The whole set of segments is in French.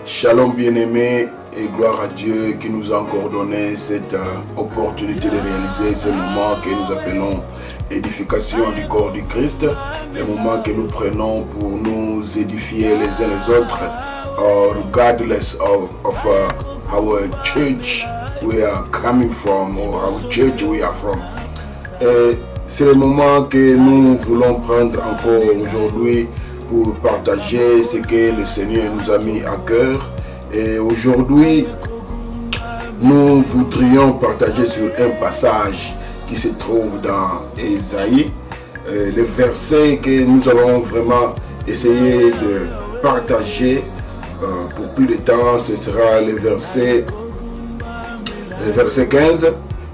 Shalom bien-aimés et gloire à Dieu qui nous a encore donné cette opportunité de réaliser ce moment que nous appelons édification du corps du Christ, le moment que nous prenons pour nous édifier les uns les autres, regardless of our church we are coming from or our church we are from. Et c'est le moment que nous voulons prendre encore aujourd'hui pour partager ce que le Seigneur nous a mis à cœur. Et aujourd'hui, nous voudrions partager sur un passage qui se trouve dans Ésaïe. Le verset que nous allons vraiment essayer de partager pour plus de temps, ce sera le verset 15.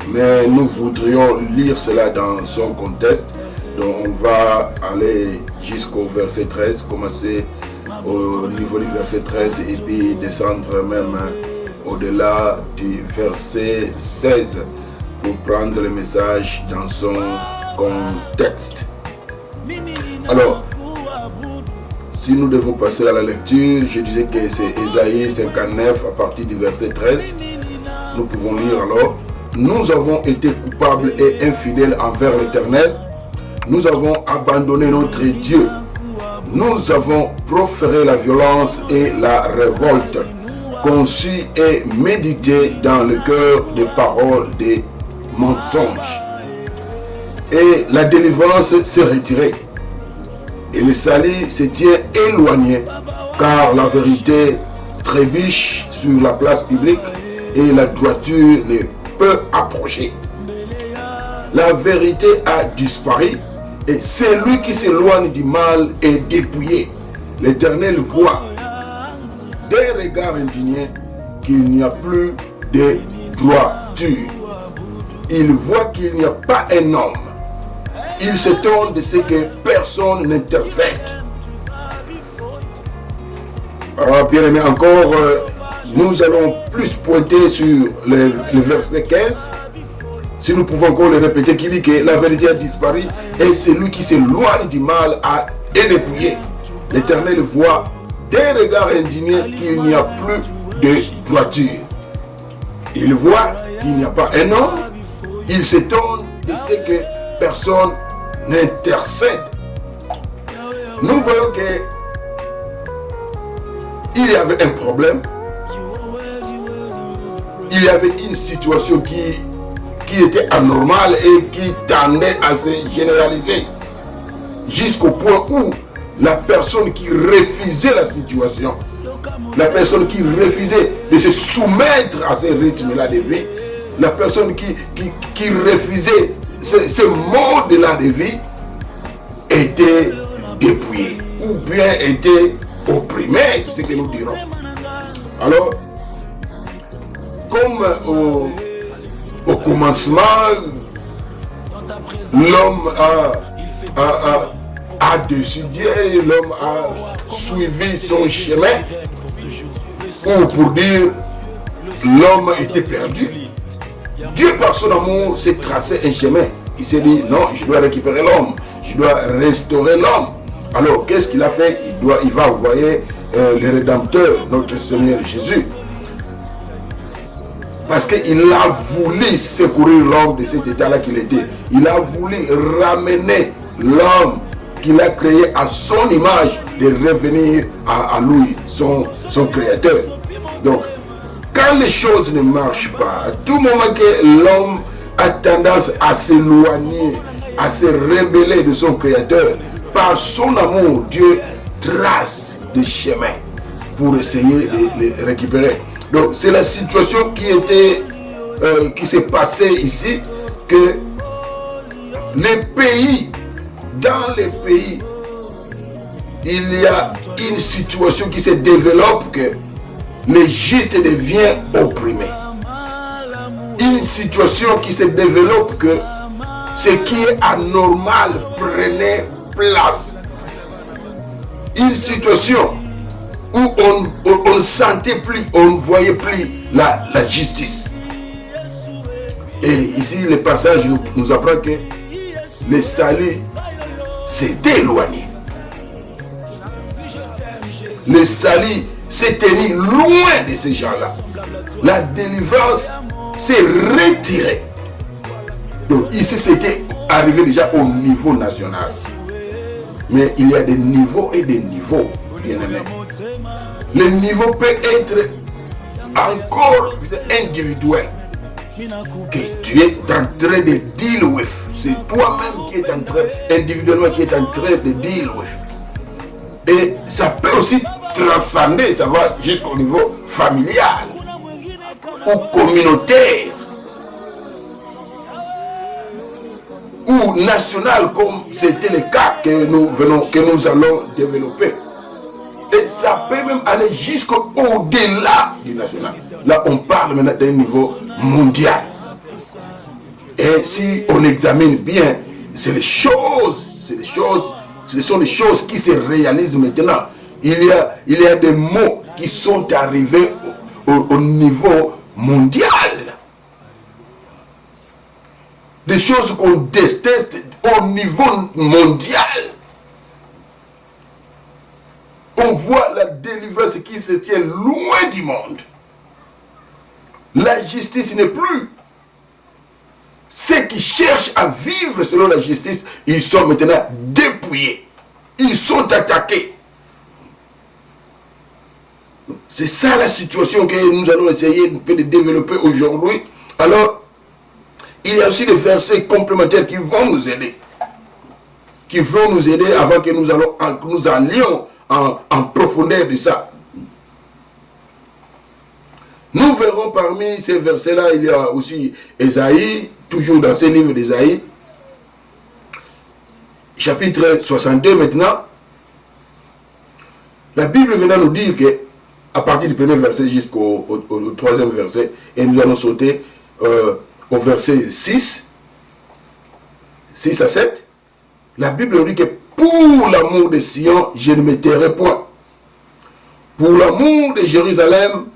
Mais nous voudrions lire cela dans son contexte. Donc on va aller jusqu'au verset 13, commencer au niveau du verset 13 et puis descendre même au-delà du verset 16 pour prendre le message dans son contexte. Alors, si nous devons passer à la lecture, je disais que c'est Ésaïe 59 à partir du verset 13. Nous pouvons lire alors. Nous avons été coupables et infidèles envers l'Éternel. Nous avons abandonné notre Dieu. Nous avons proféré la violence et la révolte, conçu et médité dans le cœur des paroles des mensonges. Et la délivrance s'est retirée. Et le salut se tient éloigné, car la vérité trébuche sur la place publique et la droiture ne peut approcher. La vérité a disparu et celui qui s'éloigne du mal est dépouillé. L'Éternel voit d'un regard indignés qu'il n'y a plus de droiture. Il voit qu'il n'y a pas un homme. Il s'étonne de ce que personne n'intercède. Alors, bien aimé, encore, nous allons plus pointer sur le verset 15. Si nous pouvons encore le répéter, qui dit que la vérité a disparu et celui qui s'éloigne du mal est dépouillé. L'Éternel voit d'un regard indigné qu'il n'y a plus de droiture. Il voit qu'il n'y a pas un homme. Il s'étonne de ce que personne n'intercède. Nous voyons que il y avait un problème. Il y avait une situation qui était anormale et qui tendait à se généraliser jusqu'au point où la personne qui refusait la situation, la personne qui refusait de se soumettre à ce rythme-là de vie, la personne qui refusait ce mode-là de vie était dépouillée ou bien était opprimée, c'est ce que nous dirons. Alors, comme au commencement, l'homme a décidé, l'homme a suivi son chemin, ou pour dire, l'homme était perdu. Dieu, par son amour, s'est tracé un chemin. Il s'est dit, non, je dois récupérer l'homme, je dois restaurer l'homme. Alors, qu'est-ce qu'il a fait? Il va envoyer le Rédempteur, notre Seigneur Jésus. Parce qu'il a voulu secourir l'homme de cet état-là qu'il était. Il a voulu ramener l'homme qu'il a créé à son image, de revenir à lui, son créateur. Donc, quand les choses ne marchent pas, à tout moment que l'homme a tendance à s'éloigner, à se rebeller de son créateur, par son amour, Dieu trace des chemins pour essayer de les récupérer. Donc c'est la situation qui s'est passée ici, que dans les pays, il y a une situation qui se développe, que le juste devient opprimé. Une situation qui se développe, que ce qui est anormal prenait place. Une situation où on ne sentait plus, on ne voyait plus la justice. Et ici, le passage nous apprend que le salut s'est éloigné. Le salut s'est tenu loin de ces gens-là. La délivrance s'est retirée. Donc ici, c'était arrivé déjà au niveau national. Mais il y a des niveaux et des niveaux, bien-aimés. Le niveau peut être encore individuel. Que tu es en train de deal with. C'est toi-même qui est en train, individuellement, qui est en train de deal with. Et ça peut aussi transcender, ça va jusqu'au niveau familial ou communautaire ou national, comme c'était le cas que nous allons développer. Et ça peut même aller jusqu'au-delà du national. Là, on parle maintenant d'un niveau mondial. Et si on examine bien, ce sont les choses qui se réalisent maintenant. Il y a des mots qui sont arrivés au niveau mondial. Des choses qu'on déteste au niveau mondial. On voit la délivrance qui se tient loin du monde. La justice n'est plus. Ceux qui cherchent à vivre selon la justice, ils sont maintenant dépouillés. Ils sont attaqués. C'est ça la situation que nous allons essayer de développer aujourd'hui. Alors, il y a aussi des versets complémentaires qui vont nous aider. Qui vont nous aider avant que nous allions en profondeur de ça. Nous verrons parmi ces versets-là, il y a aussi Ésaïe, toujours dans ce livre d'Ésaïe, chapitre 62 maintenant. La Bible vient nous dire que, à partir du premier verset jusqu'au troisième verset, et nous allons sauter au verset 6 à 7, la Bible nous dit que pour l'amour de Sion, je ne me tairai point. Pour l'amour de Jérusalem,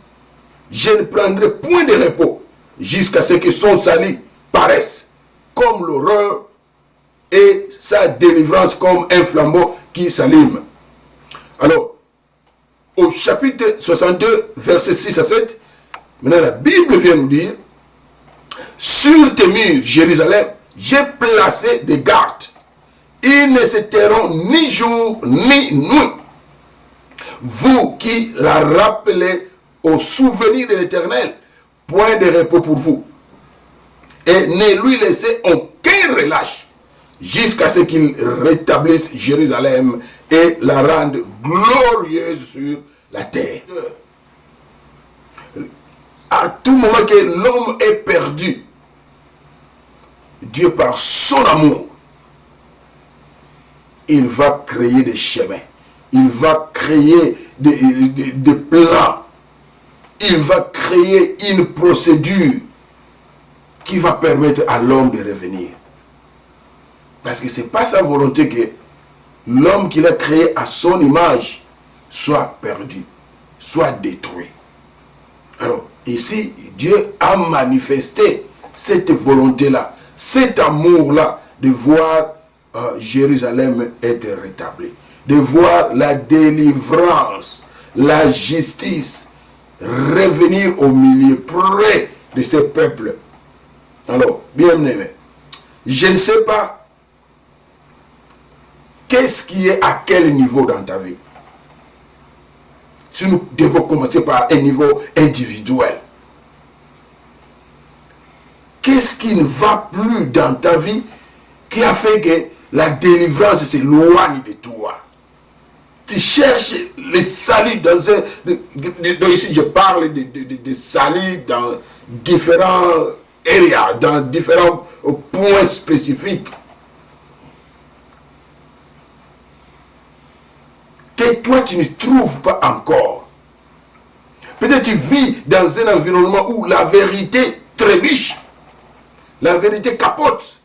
je ne prendrai point de repos jusqu'à ce que son salut paraisse comme l'horreur et sa délivrance comme un flambeau qui s'allume. Alors, au chapitre 62, versets 6 à 7, maintenant la Bible vient nous dire: sur tes murs, Jérusalem, j'ai placé des gardes. Ils ne se tairont ni jour ni nuit. Vous qui la rappelez au souvenir de l'Éternel, point de repos pour vous. Et ne lui laissez aucun relâche jusqu'à ce qu'il rétablisse Jérusalem et la rende glorieuse sur la terre. À tout moment que l'homme est perdu, Dieu par son amour, il va créer des chemins, il va créer des plans, il va créer une procédure qui va permettre à l'homme de revenir. Parce que ce n'est pas sa volonté que l'homme qu'il a créé à son image soit perdu, soit détruit. Alors, ici, Dieu a manifesté cette volonté-là, cet amour-là de voir Jérusalem être rétabli, de voir la délivrance, la justice revenir au milieu, près de ce peuple. Alors, bien aimé, je ne sais pas qu'est-ce qui est à quel niveau dans ta vie. Si nous devons commencer par un niveau individuel. Qu'est-ce qui ne va plus dans ta vie qui a fait que la délivrance s'éloigne de toi? Tu cherches le salut dans un... Donc ici, je parle de salut dans différents areas, dans différents points spécifiques. Que toi, tu ne trouves pas encore. Peut-être tu vis dans un environnement où la vérité trébuche. La vérité capote.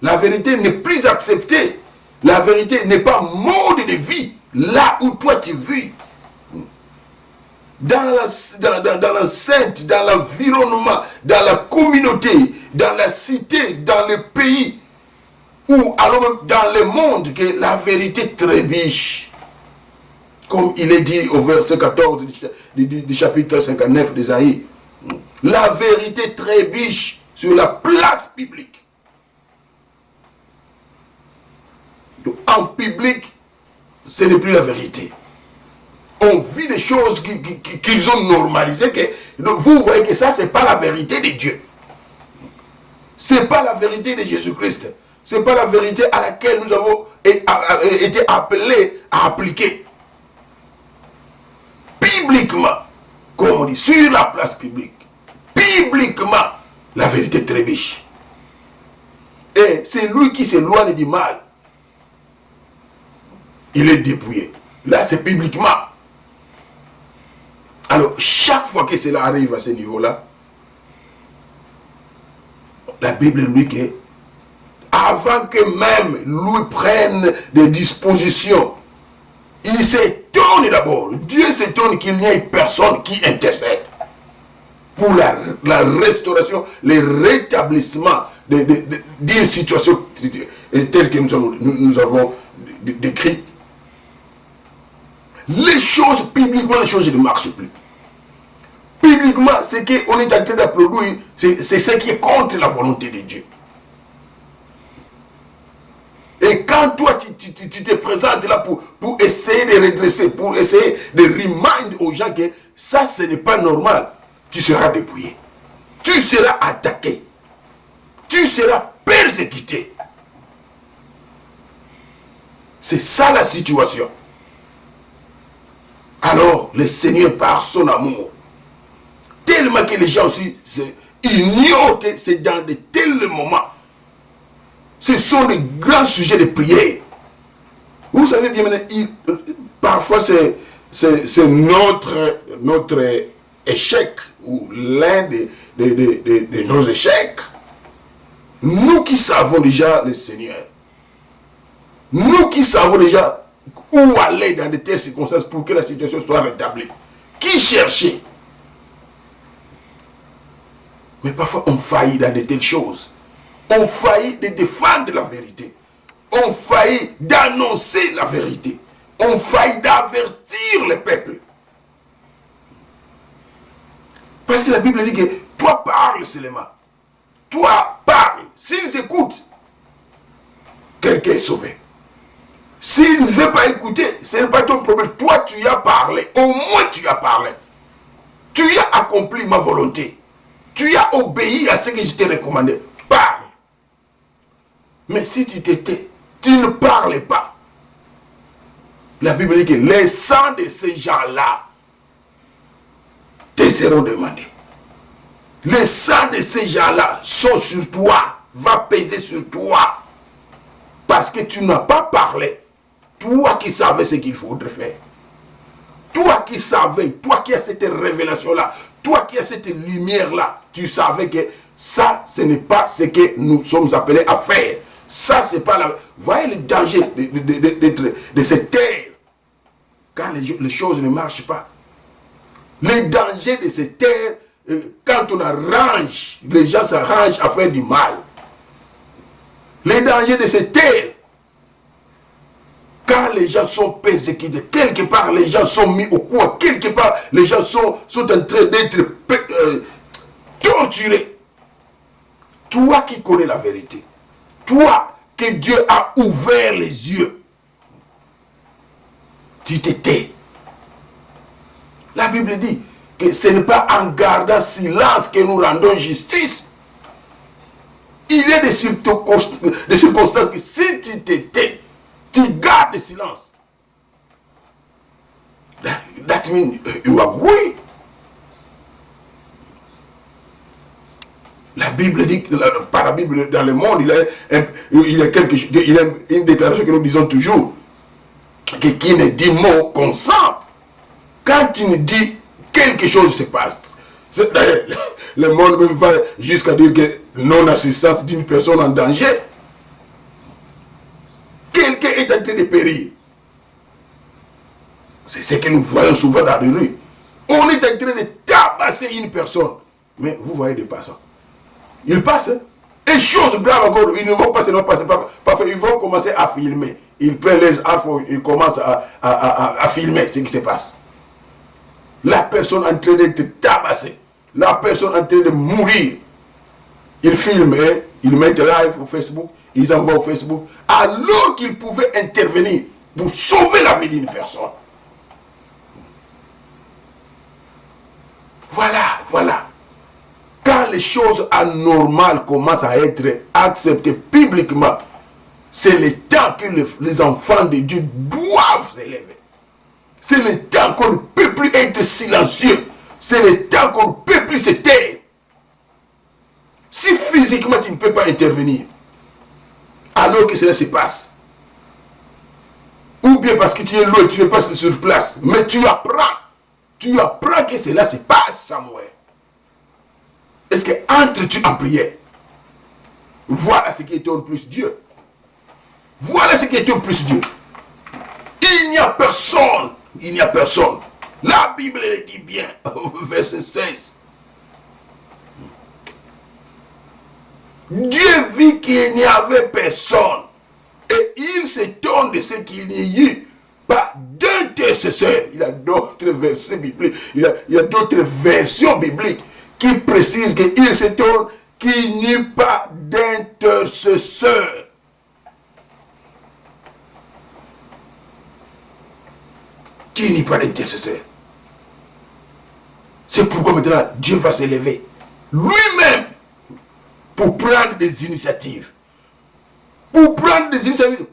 La vérité n'est plus acceptée. La vérité n'est pas mode de vie. Là où toi tu vis. Dans l'enceinte, dans l'environnement, dans la communauté, dans la cité, dans le pays, ou alors même dans le monde, que la vérité trébuche. Comme il est dit au verset 14 du chapitre 59 d'Ésaïe. La vérité trébuche sur la place publique. Donc, en public, ce n'est plus la vérité. On vit des choses qu'ils ont normalisées. Donc vous voyez que ça, ce n'est pas la vérité de Dieu. Ce n'est pas la vérité de Jésus-Christ. Ce n'est pas la vérité à laquelle nous avons été appelés à appliquer. Bibliquement, comme on dit, sur la place publique, bibliquement, la vérité trébuche. Et c'est lui qui s'éloigne du mal. Il est dépouillé. Là, c'est bibliquement. Alors, chaque fois que cela arrive à ce niveau-là, la Bible nous dit que avant que même lui prenne des dispositions, il s'étonne d'abord. Dieu s'étonne qu'il n'y ait personne qui intercède pour la restauration, le rétablissement d'une situation telle que nous avons décrite. Les choses, bibliquement, les choses ne marchent plus. Bibliquement, ce qu'on est en train d'applaudir, c'est ce qui est contre la volonté de Dieu. Et quand toi, tu te présentes là pour essayer de redresser, pour essayer de reminder aux gens que ça, ce n'est pas normal, tu seras dépouillé. Tu seras attaqué. Tu seras persécuté. C'est ça la situation. Alors, le Seigneur, par son amour, tellement que les gens aussi ignorent que c'est dans de tels moments, ce sont des grands sujets de prière. Vous savez bien maintenant, parfois c'est notre échec, ou l'un de nos échecs. Nous qui savons déjà le Seigneur, nous qui savons déjà où aller dans de telles circonstances pour que la situation soit rétablie, qui cherchait. Mais parfois on faillit dans de telles choses. On faillit de défendre la vérité. On faillit d'annoncer la vérité. On faillit d'avertir le peuple. Parce que la Bible dit que toi parle seulement. Toi parle. S'ils écoutent, quelqu'un est sauvé. S'il ne veut pas écouter, ce n'est pas ton problème. Toi, tu as parlé. Au moins, tu as parlé. Tu as accompli ma volonté. Tu as obéi à ce que je t'ai recommandé. Parle. Mais si tu t'étais, tu ne parlais pas. La Bible dit que les sangs de ces gens-là te seront demandés. Les sangs de ces gens-là sont sur toi, va peser sur toi. Parce que tu n'as pas parlé. Toi qui savais ce qu'il faudrait faire. Toi qui savais, toi qui as cette révélation-là, toi qui as cette lumière-là, tu savais que ça, ce n'est pas ce que nous sommes appelés à faire. Ça, c'est pas la... Voyez le danger de cette terre. Quand les choses ne marchent pas. Le danger de cette terre, quand on arrange, les gens s'arrangent à faire du mal. Le danger de cette terre, quand les gens sont persécutés, quelque part les gens sont mis au coin, quelque part les gens sont en train d'être torturés. Toi qui connais la vérité, toi que Dieu a ouvert les yeux, tu t'étais. La Bible dit que ce n'est pas en gardant silence que nous rendons justice. Il y a des circonstances que si tu t'étais, tu gardes le silence. That means you agree. La Bible dit, par la Bible dans le monde, il y a une déclaration que nous disons toujours, que qui ne dit mot consent. Quand tu ne dis quelque chose se passe. D'ailleurs, le monde même va jusqu'à dire que non-assistance d'une personne en danger. Quelqu'un est en train de périr. C'est ce que nous voyons souvent dans les rues. On est en train de tabasser une personne. Mais vous voyez des passants. Ils passent. Et chose grave encore, ils ne vont pas seulement passer. Parfois, ils vont commencer à filmer. ils prennent les iPhones, ils commencent à filmer ce qui se passe. La personne en train d'être tabassée, la personne en train de mourir. Ils filment, hein, ils mettent live au Facebook, ils envoient au Facebook, alors qu'ils pouvaient intervenir pour sauver la vie d'une personne. Voilà. Quand les choses anormales commencent à être acceptées publiquement, c'est le temps que les enfants de Dieu doivent s'élever. C'est le temps qu'on ne peut plus être silencieux. C'est le temps qu'on ne peut plus se taire. Si physiquement tu ne peux pas intervenir, alors que cela se passe, ou bien parce que tu es loin, tu n'es pas sur place, mais tu apprends que cela se passe, Samuel. Est-ce que entres-tu en prière? Voilà ce qui étonne plus Dieu. Voilà ce qui étonne plus Dieu. Il n'y a personne. La Bible le dit bien, verset 16. Dieu vit qu'il n'y avait personne. Et il s'étonne de ce qu'il n'y eut pas d'intercesseur. Il y a d'autres versets bibliques, il y a d'autres versions bibliques qui précisent qu'il s'étonne qu'il n'y eut pas d'intercesseur. Qu'il n'y ait pas d'intercesseur. C'est pourquoi maintenant Dieu va s'élever lui-même pour prendre des initiatives.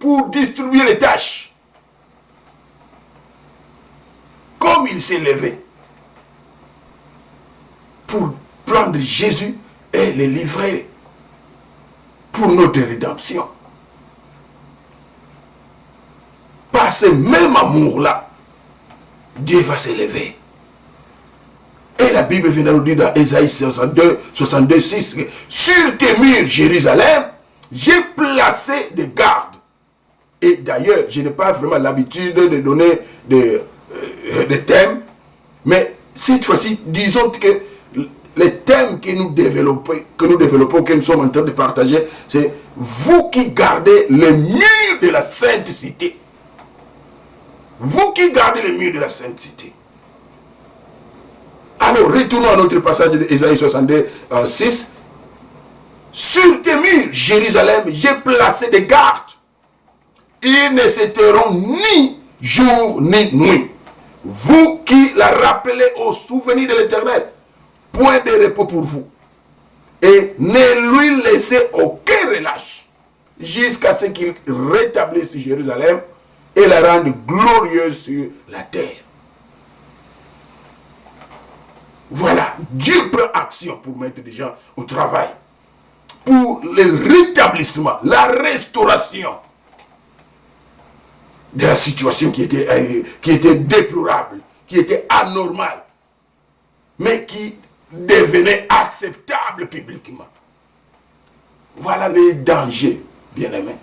Pour distribuer les tâches. Comme il s'est levé pour prendre Jésus et le livrer pour notre rédemption. Par ce même amour-là, Dieu va s'élever. Et la Bible vient de nous dire dans Ésaïe 62, 6, sur tes murs, Jérusalem, j'ai placé des gardes. Et d'ailleurs, je n'ai pas vraiment l'habitude de donner des thèmes, mais cette fois-ci, disons que les thèmes que nous développons, que nous sommes en train de partager, c'est vous qui gardez les murs de la sainte cité. Vous qui gardez les murs de la sainte cité. Alors, retournons à notre passage de Ésaïe 62, 6. Sur tes murs, Jérusalem, j'ai placé des gardes. Ils ne se tairont ni jour ni nuit. Vous qui la rappelez au souvenir de l'Éternel, point de repos pour vous. Et ne lui laissez aucun relâche, jusqu'à ce qu'il rétablisse Jérusalem et la rende glorieuse sur la terre. Voilà, Dieu prend action pour mettre des gens au travail, pour le rétablissement, la restauration de la situation qui était déplorable, qui était anormale, mais qui devenait acceptable publiquement. Voilà les dangers, bien-aimés.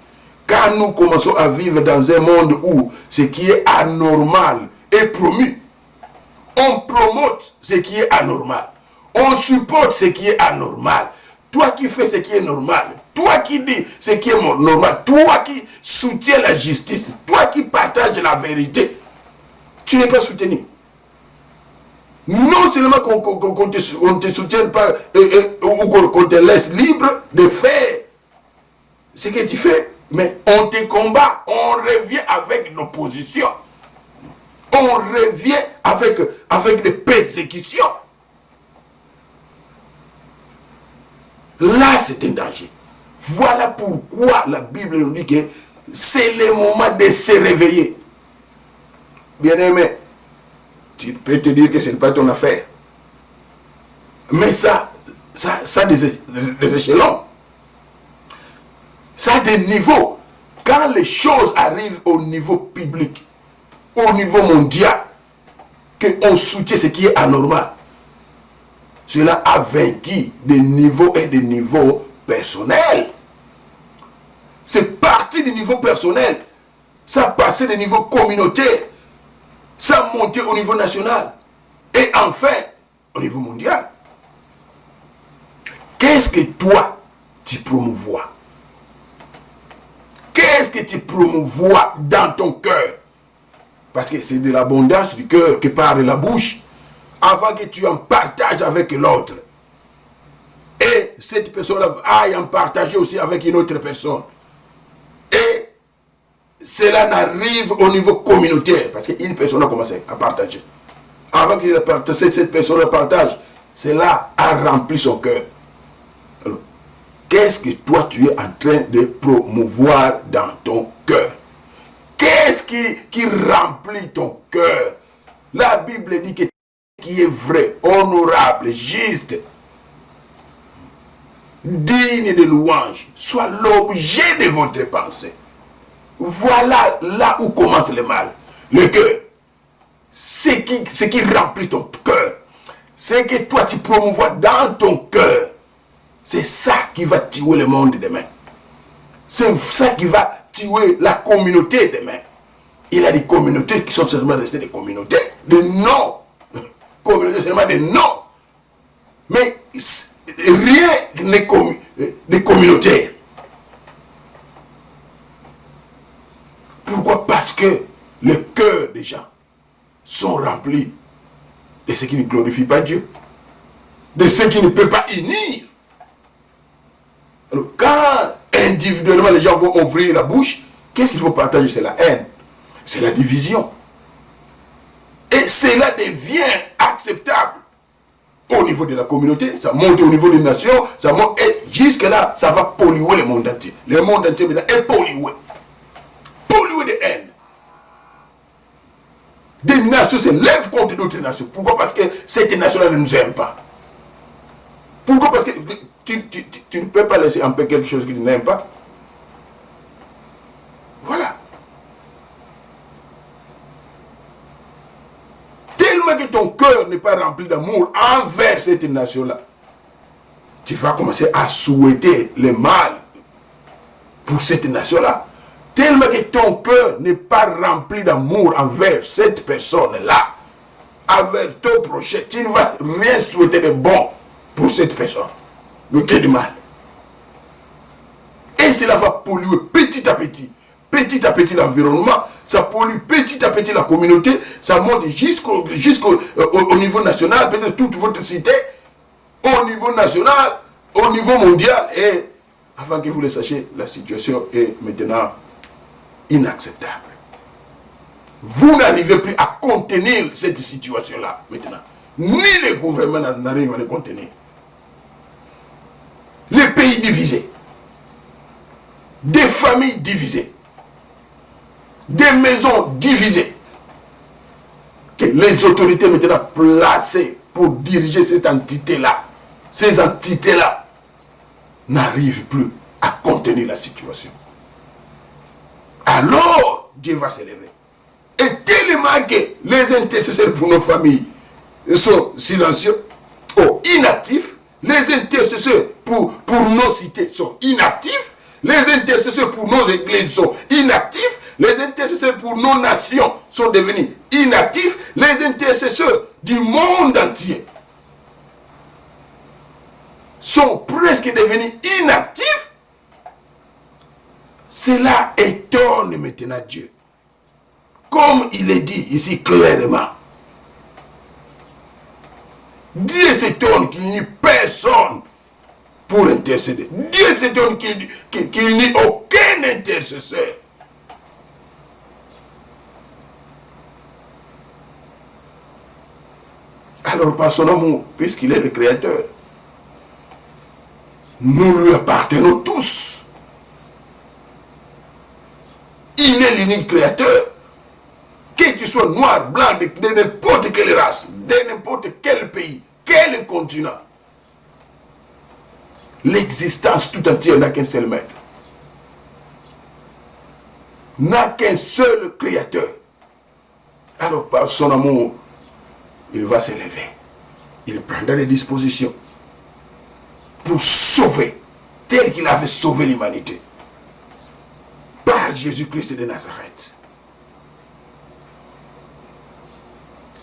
Quand nous commençons à vivre dans un monde où ce qui est anormal est promu, on promote ce qui est anormal, on supporte ce qui est anormal. Toi qui fais ce qui est normal, toi qui dis ce qui est normal, toi qui soutiens la justice, toi qui partages la vérité, tu n'es pas soutenu. Non seulement qu'on ne te soutienne pas ou qu'on te laisse libre de faire ce que tu fais, mais on te combat, on revient avec l'opposition, on revient avec des persécutions. Là, c'est un danger. Voilà pourquoi la Bible nous dit que c'est le moment de se réveiller. Bien-aimé, tu peux te dire que ce n'est pas ton affaire. Mais ça a des échelons. Ça a des niveaux. Quand les choses arrivent au niveau public, au niveau mondial, qu'on soutient ce qui est anormal, cela a vaincu des niveaux et des niveaux personnels. C'est parti du niveau personnel. Ça a passé du niveau communautaire. Ça a monté au niveau national. Et enfin, au niveau mondial. Qu'est-ce que toi, tu promouvois? qu'est-ce que tu promouvois dans ton cœur? Parce que c'est de l'abondance du cœur que parle la bouche, avant que tu en partages avec l'autre. Et cette personne-là aille en partager aussi avec une autre personne. Et cela n'arrive au niveau communautaire, parce qu'une personne a commencé à partager. Avant que cette personne partage, cela a rempli son cœur. Alors, qu'est-ce que toi tu es en train de promouvoir dans ton cœur? Qu'est-ce qui remplit ton cœur? La Bible dit que qui est vrai, honorable, juste, digne de louange, soit l'objet de votre pensée. Voilà là où commence le mal. Le cœur. Ce qui remplit ton cœur. Ce que toi tu promouvois dans ton cœur. C'est ça qui va tuer le monde demain. C'est ça qui va tuer la communauté demain. Il y a des communautés qui sont seulement restées des communautés de non. Communautés seulement de non. Mais rien n'est communautaire. Pourquoi? Parce que le cœur des gens sont remplis de ce qui ne glorifie pas Dieu, de ce qui ne peut pas unir. Alors, quand individuellement les gens vont ouvrir la bouche, qu'est-ce qu'ils vont partager? C'est la haine, c'est la division. Et cela devient acceptable au niveau de la communauté, ça monte au niveau des nations, ça monte, et jusque-là, ça va polluer le monde entier. Le monde entier maintenant est pollué. Pollué de haine. Des nations se lèvent contre d'autres nations. Pourquoi? Parce que cette nation-là ne nous aime pas. Pourquoi? Parce que tu ne peux pas laisser en paix quelque chose que tu n'aimes pas. Voilà. Tellement que ton cœur n'est pas rempli d'amour envers cette nation-là, tu vas commencer à souhaiter le mal pour cette nation-là. Tellement que ton cœur n'est pas rempli d'amour envers cette personne-là, envers ton prochain, tu ne vas rien souhaiter de bon pour cette personne, mais que du mal. Et cela va polluer petit à petit l'environnement, ça pollue petit à petit la communauté, ça monte jusqu'au niveau national, peut-être toute votre cité, au niveau national, au niveau mondial, et avant que vous le sachiez, la situation est maintenant inacceptable. Vous n'arrivez plus à contenir cette situation-là maintenant. Ni le gouvernement n'arrive à le contenir. Les pays divisés, des familles divisées, des maisons divisées, que les autorités maintenant placées pour diriger cette entité-là, ces entités-là, n'arrivent plus à contenir la situation. Alors, Dieu va s'élever. Et tellement que les intercesseurs pour nos familles sont silencieux, ou inactifs, les intercesseurs pour nos cités sont inactifs, les intercesseurs pour nos églises sont inactifs, les intercesseurs pour nos nations sont devenus inactifs, les intercesseurs du monde entier sont presque devenus inactifs. Cela étonne maintenant Dieu. Comme il est dit ici clairement. Dieu s'étonne qu'il n'y ait personne pour intercéder. Dieu s'étonne qu'il n'y ait aucun intercesseur. Alors par son amour, puisqu'il est le Créateur, nous lui appartenons tous. Il est l'unique créateur. Que tu sois noir, blanc, de n'importe quelle race, de n'importe quel pays, quel continent. L'existence tout entière n'a qu'un seul maître. N'a qu'un seul créateur. Alors par son amour, il va s'élever. Il prendra des dispositions pour sauver, tel qu'il avait sauvé l'humanité. Par Jésus-Christ de Nazareth.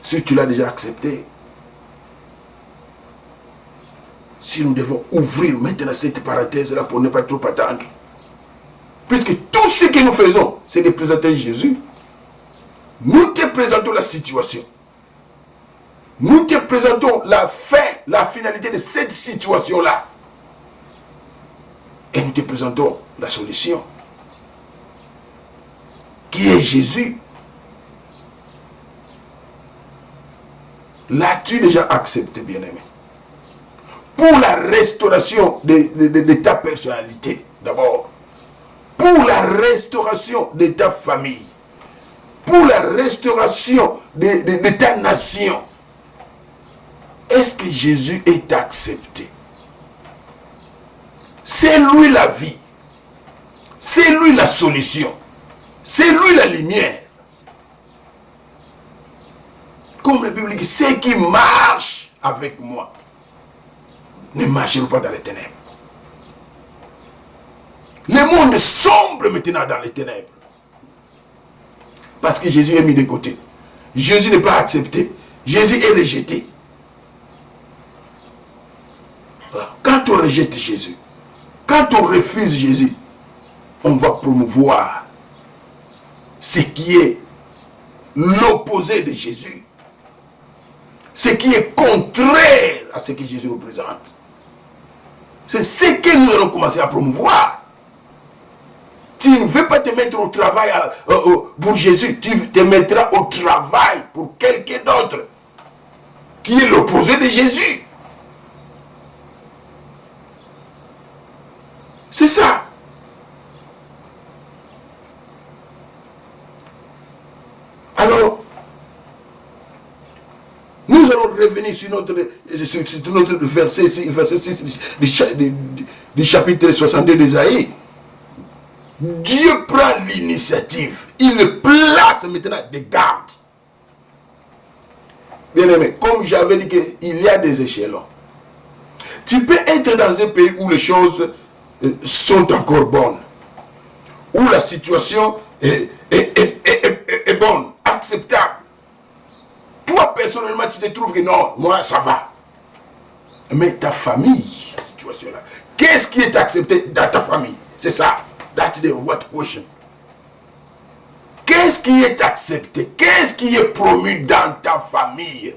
Si tu l'as déjà accepté, si nous devons ouvrir maintenant cette parenthèse-là pour ne pas trop attendre, puisque tout ce nous faisons, c'est de présenter Jésus. Nous te présentons la situation. Nous te présentons la fin, la finalité de cette situation-là. Et nous te présentons la solution. Qui est Jésus. L'as-tu déjà accepté, bien-aimé? Pour la restauration de ta personnalité, d'abord. Pour la restauration de ta famille. Pour la restauration de ta nation. Est-ce que Jésus est accepté? C'est lui la vie. C'est lui la solution. C'est lui la lumière. Comme la Bible dit, ceux qui marchent avec moi ne marcheront pas dans les ténèbres. Le monde sombre maintenant dans les ténèbres. Parce que Jésus est mis de côté. Jésus n'est pas accepté. Jésus est rejeté. Quand on rejette Jésus, quand on refuse Jésus, on va promouvoir ce qui est l'opposé de Jésus. Ce qui est contraire à ce que Jésus nous présente. C'est ce que nous allons commencer à promouvoir. Tu ne veux pas te mettre au travail pour Jésus, tu te mettras au travail pour quelqu'un d'autre qui est l'opposé de Jésus. C'est ça. Alors, nous allons revenir sur notre verset 6 du chapitre 62 d'Ésaïe. Dieu prend l'initiative. Il place maintenant des gardes. Bien aimé, comme j'avais dit qu'il y a des échelons. Tu peux être dans un pays où les choses sont encore bonnes. Où la situation est bonne, acceptable. Toi, personnellement, tu te trouves que non, moi, ça va. Mais ta famille, situation-là, qu'est-ce qui est accepté dans ta famille? C'est ça. That's the what question. Qu'est-ce qui est accepté? Qu'est-ce qui est promu dans ta famille?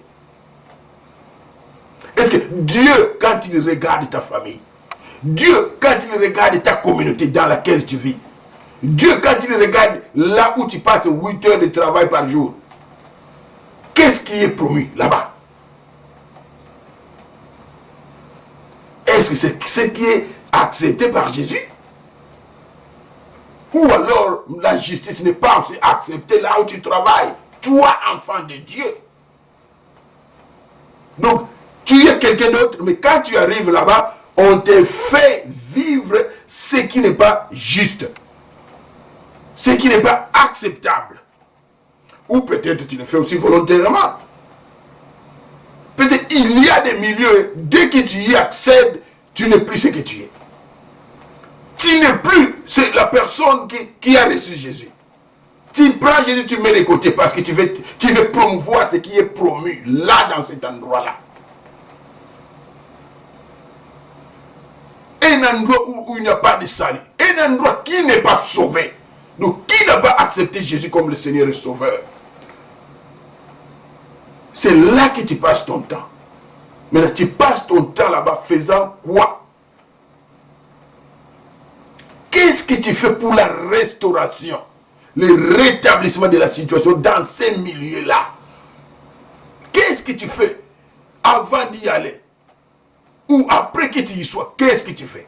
Est-ce que Dieu, quand il regarde ta famille, Dieu, quand il regarde ta communauté dans laquelle tu vis, Dieu, quand il regarde là où tu passes 8 heures de travail par jour, qu'est-ce qui est promu là-bas? Est-ce que c'est ce qui est accepté par Jésus? Ou alors la justice n'est pas aussi acceptée là où tu travailles, toi, enfant de Dieu. Donc, tu es quelqu'un d'autre, mais quand tu arrives là-bas, on te fait vivre ce qui n'est pas juste, ce qui n'est pas acceptable. Ou peut-être tu le fais aussi volontairement. Peut-être il y a des milieux, dès que tu y accèdes, tu n'es plus ce que tu es. Tu n'es plus la personne qui a reçu Jésus. Tu prends Jésus, tu mets de côté parce que tu veux promouvoir ce qui est promu là dans cet endroit-là. Un endroit où il n'y a pas de salut. Un endroit qui n'est pas sauvé. Donc qui n'a pas accepté Jésus comme le Seigneur et Sauveur. C'est là que tu passes ton temps. Maintenant, tu passes ton temps là-bas faisant quoi? Qu'est-ce que tu fais pour la restauration, le rétablissement de la situation dans ces milieux-là? Qu'est-ce que tu fais avant d'y aller? Ou après que tu y sois, qu'est-ce que tu fais?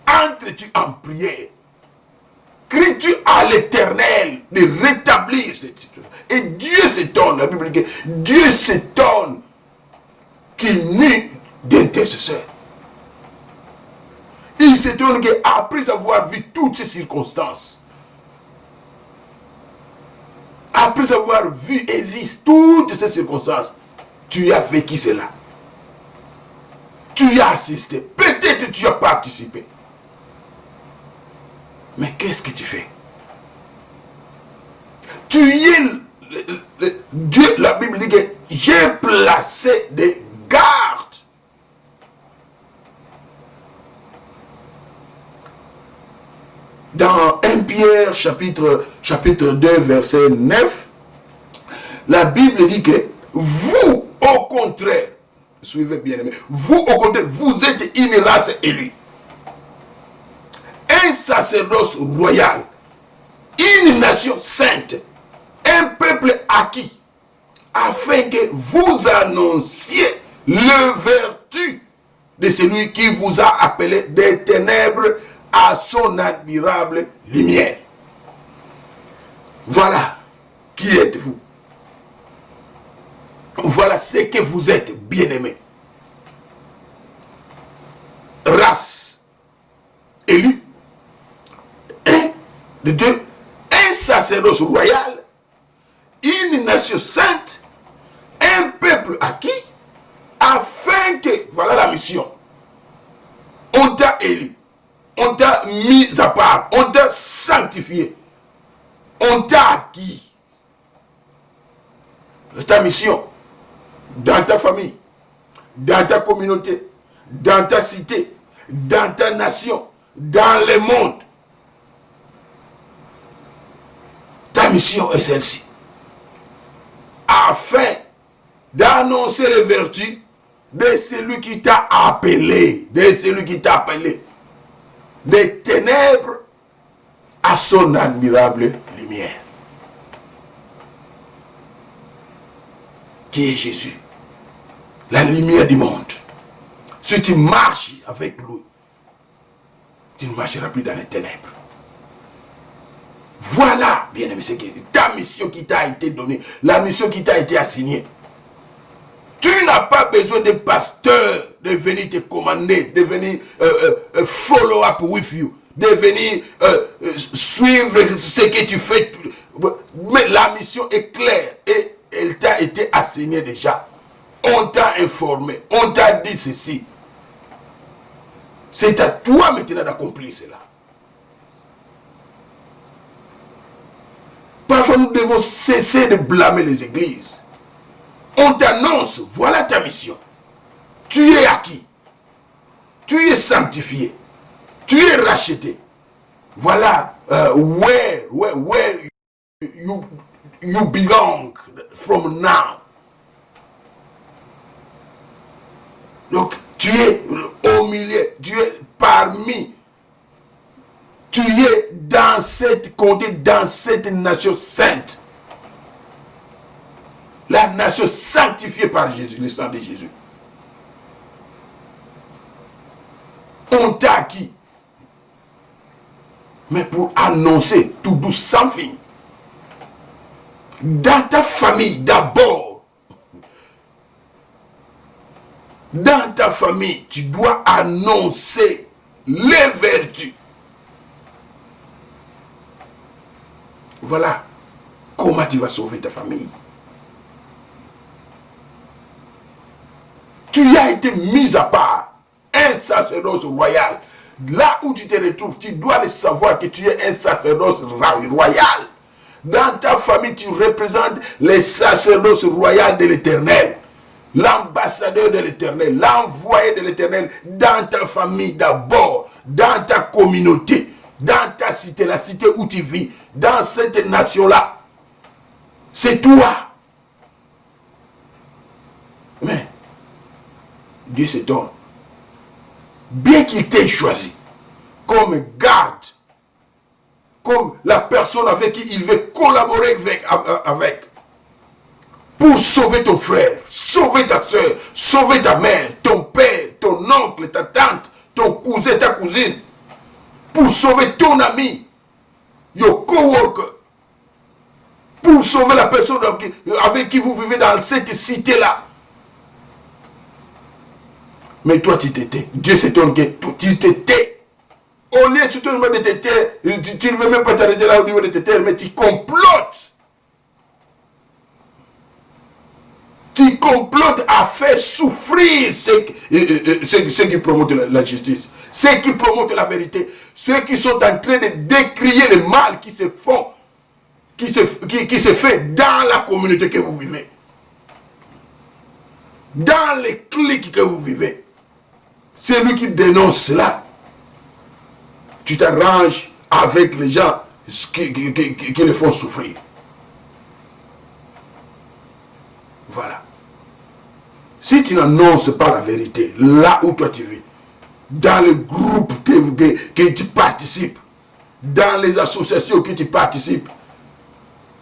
Entres-tu en prière? Cries-tu à l'Éternel de rétablir cette situation? Et Dieu s'étonne, la Bible dit que Dieu s'étonne qu'il n'ait d'intercesseur. Il s'étonne qu'après avoir vu toutes ces circonstances, après avoir vu et vu toutes ces circonstances, tu as vécu cela. Tu y as assisté. Peut-être tu as participé. Mais qu'est-ce que tu fais? Tu es Dieu, la Bible dit que j'ai placé des gardes. Dans 1 Pierre chapitre 2, verset 9, la Bible dit que vous, au contraire, suivez bien aimé, vous, au contraire, vous êtes une race élue, un sacerdoce royal, une nation sainte, un peuple acquis, afin que vous annonciez le vertu de celui qui vous a appelé des ténèbres à son admirable lumière. Voilà qui êtes-vous. Voilà ce que vous êtes, bien-aimés. Race élue. Un, de deux, un sacerdoce royal, une nation sainte, un peuple acquis, afin que, voilà la mission, on t'a élu, on t'a mis à part, on t'a sanctifié, on t'a acquis. Ta mission, dans ta famille, dans ta communauté, dans ta cité, dans ta nation, dans le monde. Ta mission est celle-ci. Afin d'annoncer les vertus de celui qui t'a appelé, des ténèbres à son admirable lumière. Qui est Jésus? La lumière du monde. Si tu marches avec lui, tu ne marcheras plus dans les ténèbres. Voilà, bien-aimé, c'est ta mission qui t'a été donnée, la mission qui t'a été assignée. Tu n'as pas besoin d'un pasteur de venir te commander, de venir follow up with you, de venir suivre ce que tu fais. Mais la mission est claire et elle t'a été assignée déjà. On t'a informé, on t'a dit ceci. C'est à toi maintenant d'accomplir cela. Parfois nous devons cesser de blâmer les églises. On t'annonce, voilà ta mission. Tu es acquis. Tu es sanctifié. Tu es racheté. Voilà where you belong from now. Donc, tu es au milieu, tu es parmi, tu es dans cette comté, dans cette nation sainte. La nation sanctifiée par Jésus, le sang de Jésus. On t'a acquis. Mais pour annoncer, to do something. Dans ta famille d'abord. Dans ta famille, tu dois annoncer les vertus. Voilà comment tu vas sauver ta famille. Tu as été mis à part, un sacerdoce royal. Là où tu te retrouves, tu dois le savoir que tu es un sacerdoce royal. Dans ta famille, tu représentes le sacerdoce royal de l'Éternel. L'ambassadeur de l'Éternel, l'envoyé de l'Éternel dans ta famille d'abord, dans ta communauté, dans ta cité, la cité où tu vis, dans cette nation-là. C'est toi. Mais Dieu se donne. Bien qu'il t'ait choisi comme garde, comme la personne avec qui il veut collaborer avec pour sauver ton frère, sauver ta soeur, sauver ta mère, ton père, ton oncle, ta tante, ton cousin, ta cousine, pour sauver ton ami, your coworker, pour sauver la personne avec qui vous vivez dans cette cité-là. Mais toi, tu t'étais. Dieu s'étonne que tu t'étais. Au lieu de te taire, tu ne veux même pas t'arrêter là au niveau de tes terres, mais tu complotes. Tu complotes à faire souffrir ceux qui promotent la justice, ceux qui promotent la vérité, ceux qui sont en train de décrier le mal qui se font, qui se fait dans la communauté que vous vivez, dans les clics que vous vivez. C'est lui qui dénonce cela. Tu t'arranges avec les gens qui les font souffrir. Voilà. Si tu n'annonces pas la vérité, là où toi tu vis, dans le groupe que tu participes, dans les associations que tu participes,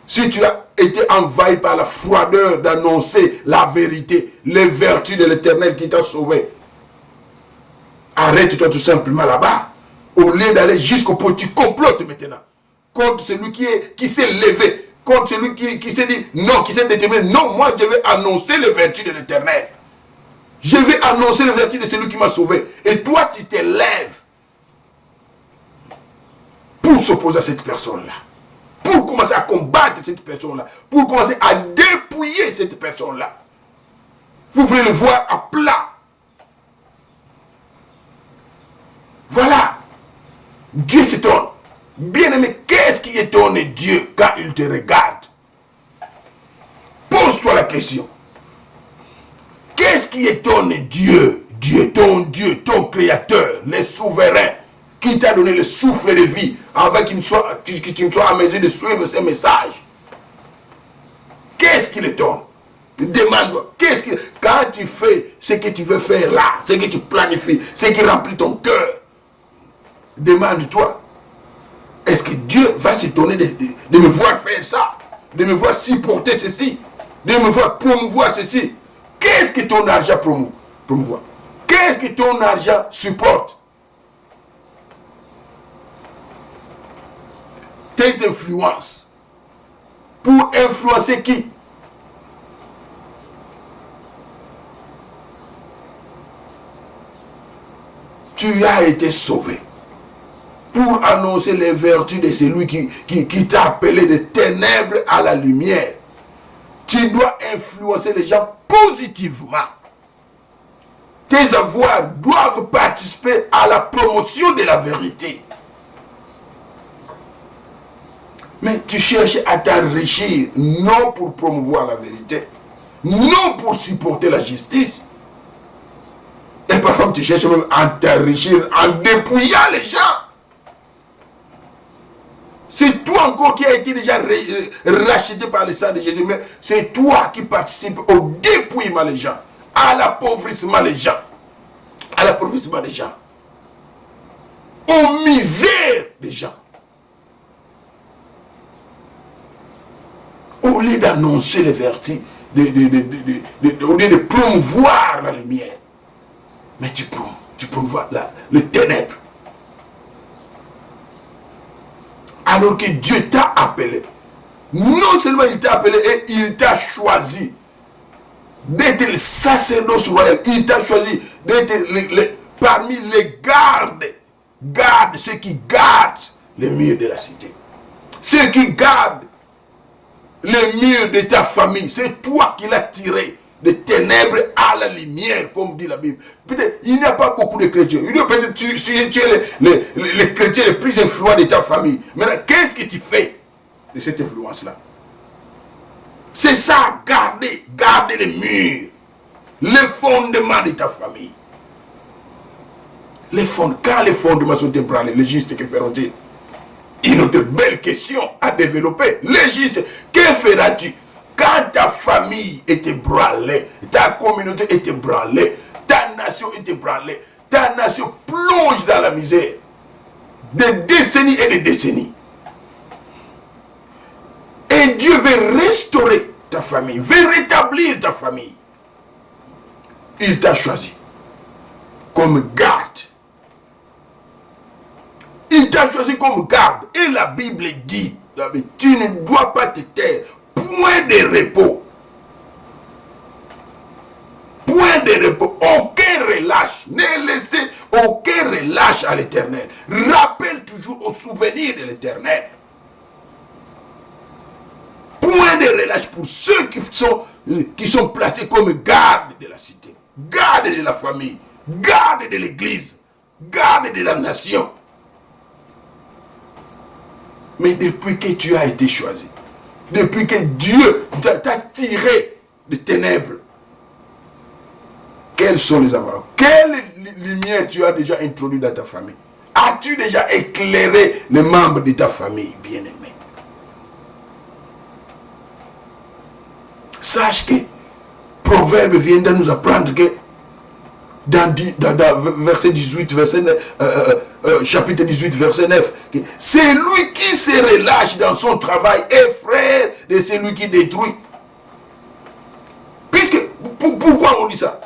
si tu as été envahi par la froideur d'annoncer la vérité, les vertus de l'Éternel qui t'a sauvé, arrête-toi tout simplement là-bas. Au lieu d'aller jusqu'au point, tu complotes maintenant contre celui qui s'est levé, contre celui qui s'est dit non, qui s'est déterminé, non, moi je vais annoncer les vertus de l'Éternel. Je vais annoncer les vertus de celui qui m'a sauvé. Et toi, tu te lèves pour s'opposer à cette personne-là. Pour commencer à combattre cette personne-là. Pour commencer à dépouiller cette personne-là. Vous voulez le voir à plat. Voilà. Dieu s'étonne. Bien-aimé, qu'est-ce qui étonne Dieu quand il te regarde? Pose-toi la question. Qu'est-ce qui étonne Dieu? Dieu, ton créateur, le souverain, qui t'a donné le souffle de vie, afin que tu ne sois à mesure de suivre ses messages. Qu'est-ce qui l'étonne? Demande-toi, quand tu fais ce que tu veux faire là, ce que tu planifies, ce qui remplit ton cœur, demande-toi, est-ce que Dieu va s'étonner de me voir faire ça, de me voir supporter ceci, de me voir promouvoir ceci? Qu'est-ce que ton argent promouvoit? Qu'est-ce que ton argent supporte? Tes influences. Pour influencer qui? Tu as été sauvé pour annoncer les vertus de celui qui t'a appelé des ténèbres à la lumière. Tu dois influencer les gens positivement. Tes avoirs doivent participer à la promotion de la vérité. Mais tu cherches à t'enrichir, non pour promouvoir la vérité, non pour supporter la justice. Et parfois tu cherches même à t'enrichir en dépouillant les gens. C'est toi encore qui as été déjà racheté par le sang de Jésus. Mais c'est toi qui participes au dépouillement des gens, à l'appauvrissement des gens, aux misères des gens. Au lieu d'annoncer les vertus, au lieu de promouvoir la lumière, mais tu promouvois le ténèbre. Alors que Dieu t'a appelé. Non seulement il t'a appelé, et il t'a choisi d'être le sacerdoce royal. Il t'a choisi d'être parmi les gardes, ceux qui gardent les murs de la cité. Ceux qui gardent les murs de ta famille. C'est toi qui l'as tiré des ténèbres à la lumière, comme dit la Bible. Peut-être il n'y a pas beaucoup de chrétiens. Peut-être tu es les chrétiens les plus influents de ta famille. Maintenant, qu'est-ce que tu fais de cette influence-là? C'est ça, garder les murs, les fondements de ta famille. Quand les fondements sont ébranlés, les justes, que feront-ils? Une autre belle question à développer. Les justes, que feras-tu? Quand ta famille est ébranlée, ta communauté est ébranlée, ta nation est ébranlée, ta nation plonge dans la misère, des décennies et des décennies. Et Dieu veut restaurer ta famille, veut rétablir ta famille. Il t'a choisi comme garde. Il t'a choisi comme garde. Et la Bible dit, tu ne dois pas te taire. Point de repos. Point de repos. Aucun relâche. Ne laissez aucun relâche à l'Éternel. Rappelle toujours au souvenir de l'Éternel. Point de relâche pour ceux qui sont placés comme gardes de la cité, gardes de la famille, gardes de l'Église, gardes de la nation. Mais depuis que tu as été choisi, depuis que Dieu t'a tiré des ténèbres, quels sont les avoirs? Quelle lumière tu as déjà introduit dans ta famille? As-tu déjà éclairé les membres de ta famille, bien-aimé? Sache que Proverbe vient de nous apprendre que dans verset 18, chapitre 18, verset 9, c'est lui qui se relâche dans son travail et frère de celui qui détruit. Puisque, pourquoi on dit ça?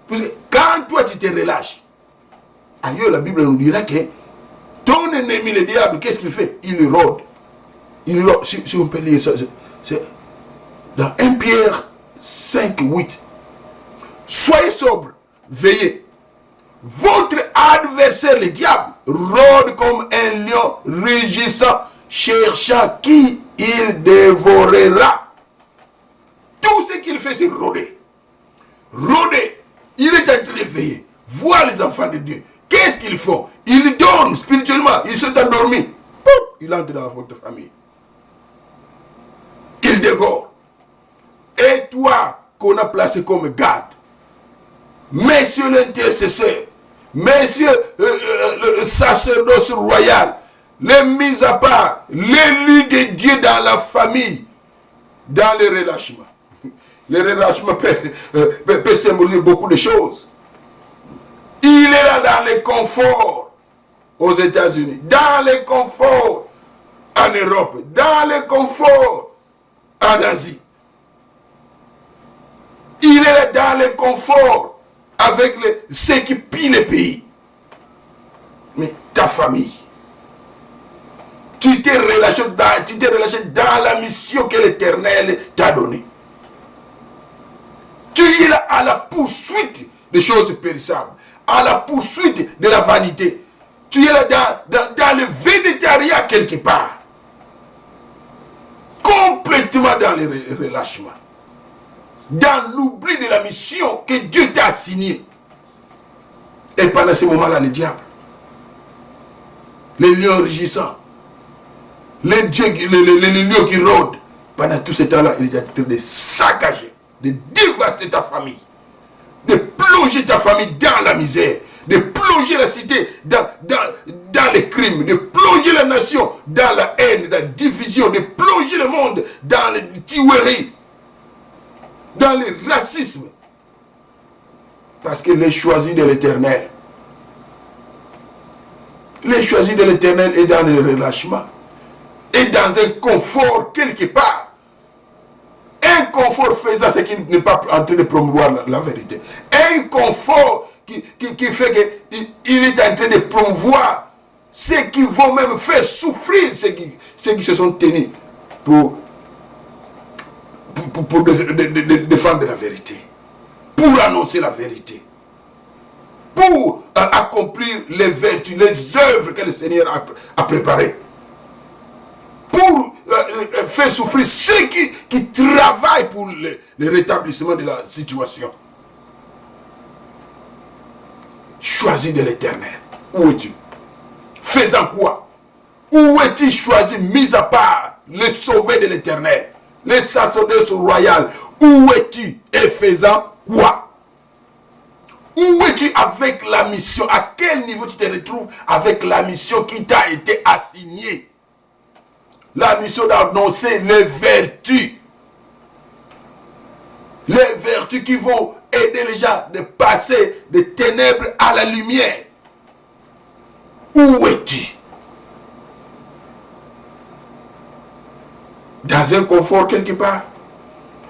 Puisque quand toi tu te relâches, ailleurs la Bible nous dira que ton ennemi le diable, qu'est-ce qu'il fait? Il rôde. Il rôde. Si on peut lire ça, c'est dans 1 Pierre 5, 8. Soyez sobre, veillez. Votre adversaire, le diable, rôde comme un lion rugissant, cherchant qui il dévorera. Tout ce qu'il fait, c'est rôder. Rôder. Il est en train de veiller. Voir les enfants de Dieu. Qu'est-ce qu'ils font? Ils dorment spirituellement. Ils sont endormis. Pouf, il entre dans votre famille. Il dévore. Et toi, qu'on a placé comme garde, messieurs l'intercesseur, messieurs le sacerdoce royal, les mis à part, l'élu de Dieu dans la famille, dans le relâchement. Le relâchement peut symboliser beaucoup de choses. Il est là dans le confort aux États-Unis, dans le confort en Europe, dans le confort en Asie. Il est là dans le confort avec ceux qui pillent le pays. Mais ta famille, tu t'es relâché dans la mission que l'Éternel t'a donnée. Tu es là à la poursuite des choses périssables, à la poursuite de la vanité. Tu es là dans le végétariat quelque part. Complètement dans le relâchement. Dans l'oubli de la mission que Dieu t'a assignée. Et pendant ce moment-là, le diable, les lions rugissants, les lions qui rôdent, pendant tout ce temps-là, il est en train de saccager, de dévaster ta famille, de plonger ta famille dans la misère, de plonger la cité dans les crimes, de plonger la nation dans la haine, dans la division, de plonger le monde dans les tueries, dans le racisme. Parce que les choisis de l'Éternel, les choisis de l'Éternel est dans le relâchement, est dans un confort quelque part. Un confort faisant ce qui n'est pas en train de promouvoir la vérité. Un confort qui fait qu'il est en train de promouvoir ceux qui vont même faire souffrir ceux qui se sont tenus pour défendre la vérité, pour annoncer la vérité, pour accomplir les vertus, les œuvres que le Seigneur a préparées, pour faire souffrir ceux qui travaillent pour le rétablissement de la situation. Choisis de l'Éternel. Où es-tu? Faisant quoi? Où es-tu choisi, mis à part, le sauvé de l'Éternel, le sacerdoce royal? Où es-tu et faisant quoi? Où es-tu avec la mission? À quel niveau tu te retrouves avec la mission qui t'a été assignée? La mission d'annoncer les vertus. Les vertus qui vont aider les gens de passer des ténèbres à la lumière. Où es-tu? Dans un confort quelque part?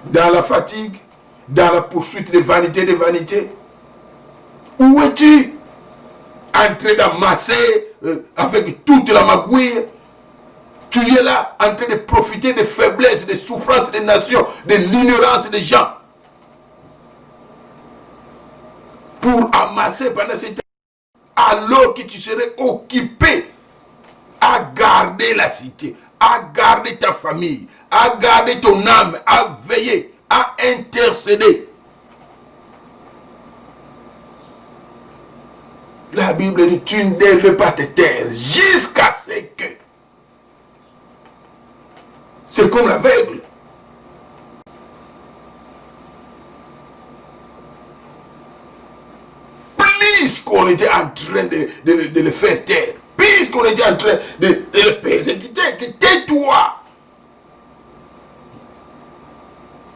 Dans la fatigue? Dans la poursuite des vanités? Où es-tu? En train d'amasser avec toute la magouille? Tu es là en train de profiter des faiblesses, des souffrances des nations, de l'ignorance des gens. Pour amasser pendant ce temps, alors que tu serais occupé à garder la cité, à garder ta famille, à garder ton âme, à veiller, à intercéder. La Bible dit, tu ne devais pas te taire jusqu'à ce que. C'est comme l'aveugle. Plus puisqu'on était en train de le faire taire, puisqu'on était en train de le persécuter, tais-toi.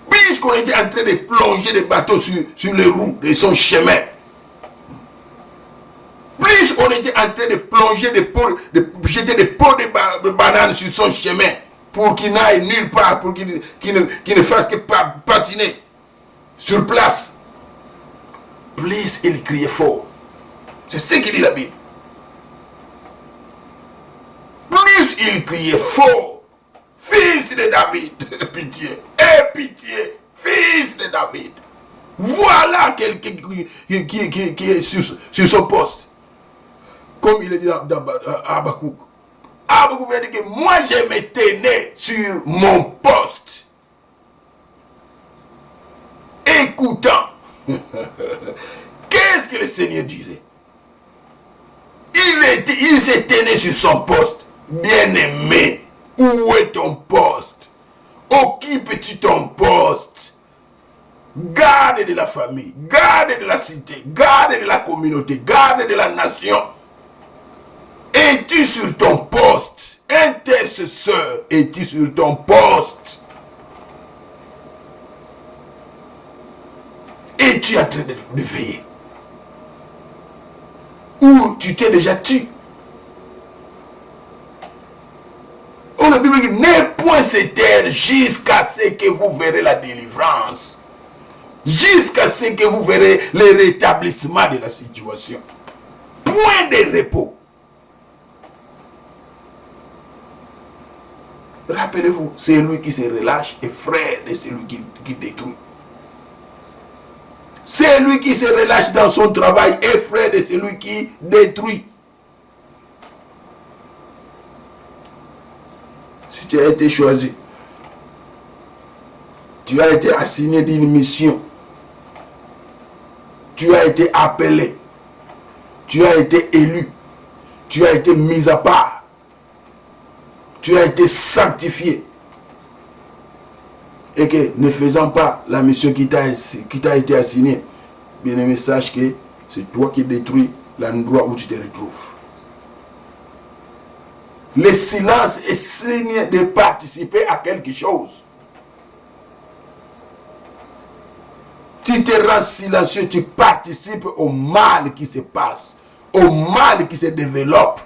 Puisqu'on était en train de plonger des bateaux sur les roues de son chemin, plus on était en train de plonger de jeter des pots de bananes sur son chemin pour qu'il n'aille nulle part, pour qu'il ne fasse que patiner sur place, plus il criait fort. C'est ce qu'il dit la Bible. Plus il criait fort, fils de David, pitié, et pitié, fils de David. Voilà quelqu'un qui est sur son poste. Comme il est dit dans Habakkuk. Habakkuk veut dire que moi je me tenais sur mon poste, écoutant. Qu'est-ce que le Seigneur dirait? Il se tenait sur son poste. Bien-aimé, où est ton poste? Occupe-tu ton poste? Garde de la famille, garde de la cité, garde de la communauté, garde de la nation. Es-tu sur ton poste? Intercesseur, es-tu sur ton poste? Es-tu en train de veiller? Ou tu t'es déjà tué? On a Bible dit, ne point se taire jusqu'à ce que vous verrez la délivrance. Jusqu'à ce que vous verrez le rétablissement de la situation. Point de repos. Rappelez-vous, c'est lui qui se relâche et frère de celui qui détruit. C'est lui qui se relâche dans son travail et frère de celui qui détruit. Si tu as été choisi, tu as été assigné d'une mission, tu as été appelé, tu as été élu, tu as été mis à part, tu as été sanctifié, et que ne faisant pas la mission qui t'a été assignée, bien aimé, sache que c'est toi qui détruis l'endroit où tu te retrouves. Le silence est signe de participer à quelque chose. Tu te rends silencieux, tu participes au mal qui se passe, au mal qui se développe.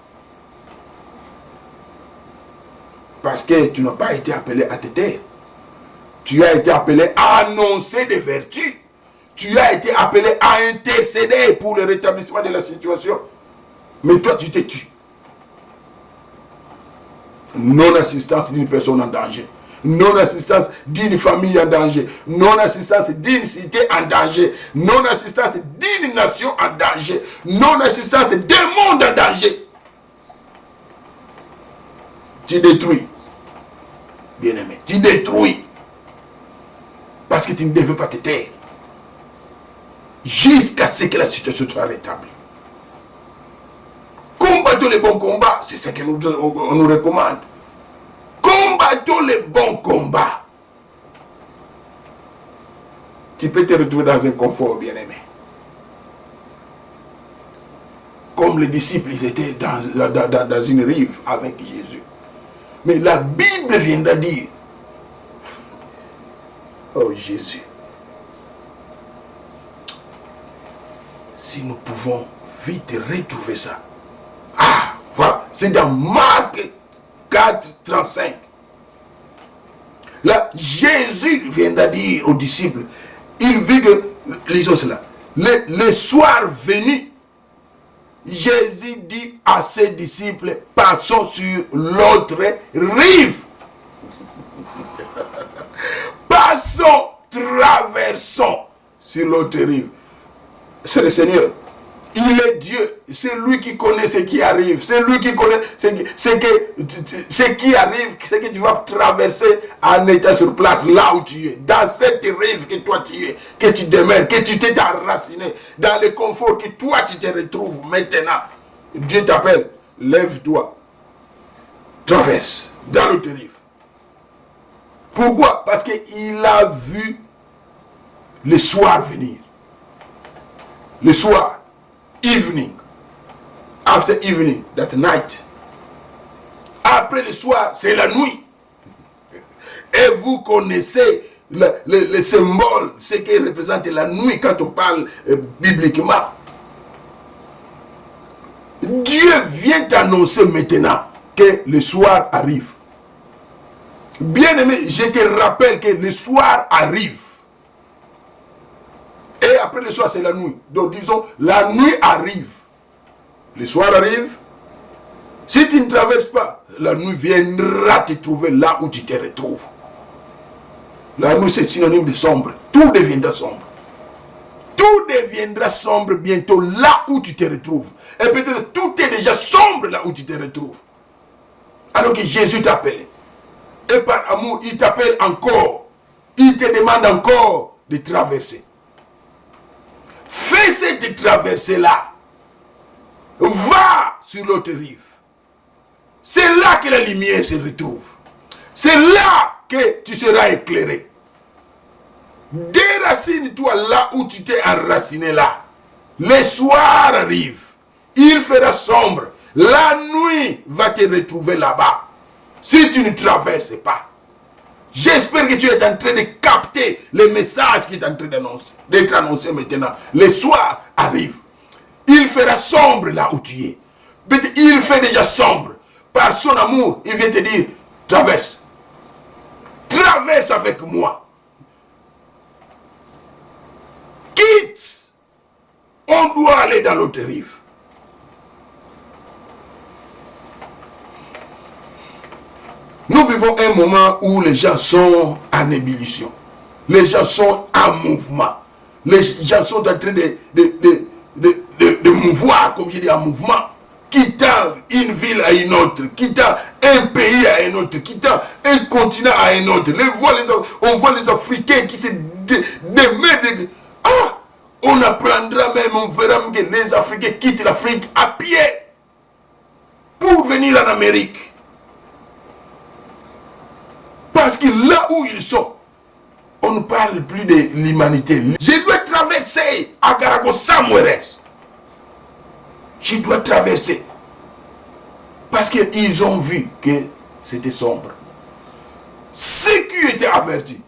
Parce que tu n'as pas été appelé à te taire. Tu as été appelé à annoncer des vertus. Tu as été appelé à intercéder pour le rétablissement de la situation. Mais toi, tu te tues. Non-assistance d'une personne en danger. Non-assistance d'une famille en danger. Non-assistance d'une cité en danger. Non-assistance d'une nation en danger. Non-assistance d'un monde en danger. Tu détruis. Bien-aimé, tu détruis. Parce que tu ne devais pas te taire. Jusqu'à ce que la situation soit rétablie. Combattons les bons combats, c'est ce que on nous recommande. Combattons les bons combats. Tu peux te retrouver dans un confort, bien-aimé. Comme les disciples, ils étaient dans une rive avec Jésus. Mais la Bible vient de dire, oh Jésus, si nous pouvons vite retrouver ça. Ah, voilà, c'est dans Marc 4, 35. Là, Jésus vient de dire aux disciples, il vit que, lisons cela, le soir venu, Jésus dit à ses disciples, passons sur l'autre rive. Passons, traversons sur l'autre rive. C'est le Seigneur. Il est Dieu. C'est lui qui connaît ce qui arrive. C'est lui qui connaît ce qui arrive, ce que tu vas traverser en étant sur place, là où tu es. Dans cette rive que toi tu es, que tu demeures, que tu t'es enraciné, dans le confort que toi tu te retrouves maintenant. Dieu t'appelle, lève-toi, traverse dans l'autre rive. Pourquoi? Parce qu'il a vu le soir venir. Le soir. evening. After evening, that's night. Après le soir, c'est la nuit. Et vous connaissez le symbole, ce qui représente la nuit quand on parle bibliquement. Dieu vient annoncer maintenant que le soir arrive. Bien-aimé, je te rappelle que le soir arrive. Et après le soir, c'est la nuit. Donc disons, la nuit arrive. Le soir arrive. Si tu ne traverses pas, la nuit viendra te trouver là où tu te retrouves. La nuit, c'est synonyme de sombre. Tout deviendra sombre. Tout deviendra sombre bientôt là où tu te retrouves. Et peut-être tout est déjà sombre là où tu te retrouves. Alors que Jésus t'appelle. Et par amour, il t'appelle encore. Il te demande encore de traverser. Fais cette traversée-là. Va sur l'autre rive. C'est là que la lumière se retrouve. C'est là que tu seras éclairé. Déracine-toi là où tu t'es enraciné là. Le soir arrive. Il fera sombre. La nuit va te retrouver là-bas. Si tu ne traverses pas. J'espère que tu es en train de capter le message qui est en train d'être annoncé maintenant. Le soir arrive. Il fera sombre là où tu es. Il fait déjà sombre. Par son amour, il vient te dire, traverse. Traverse avec moi. Quitte. On doit aller dans l'autre rive. Nous vivons un moment où les gens sont en ébullition. Les gens sont en mouvement. Les gens sont en train de mouvoir, comme je dis, en mouvement. Quittant une ville à une autre, quittant un pays à un autre, quittant un continent à un autre. On voit les Africains qui se démerdent. Ah, on apprendra même, on verra même que les Africains quittent l'Afrique à pied pour venir en Amérique. Parce que là où ils sont, on ne parle plus de l'humanité. Je dois traverser Agarago Samueres. Je dois traverser. Parce qu'ils ont vu que c'était sombre. Ceux qui étaient avertis,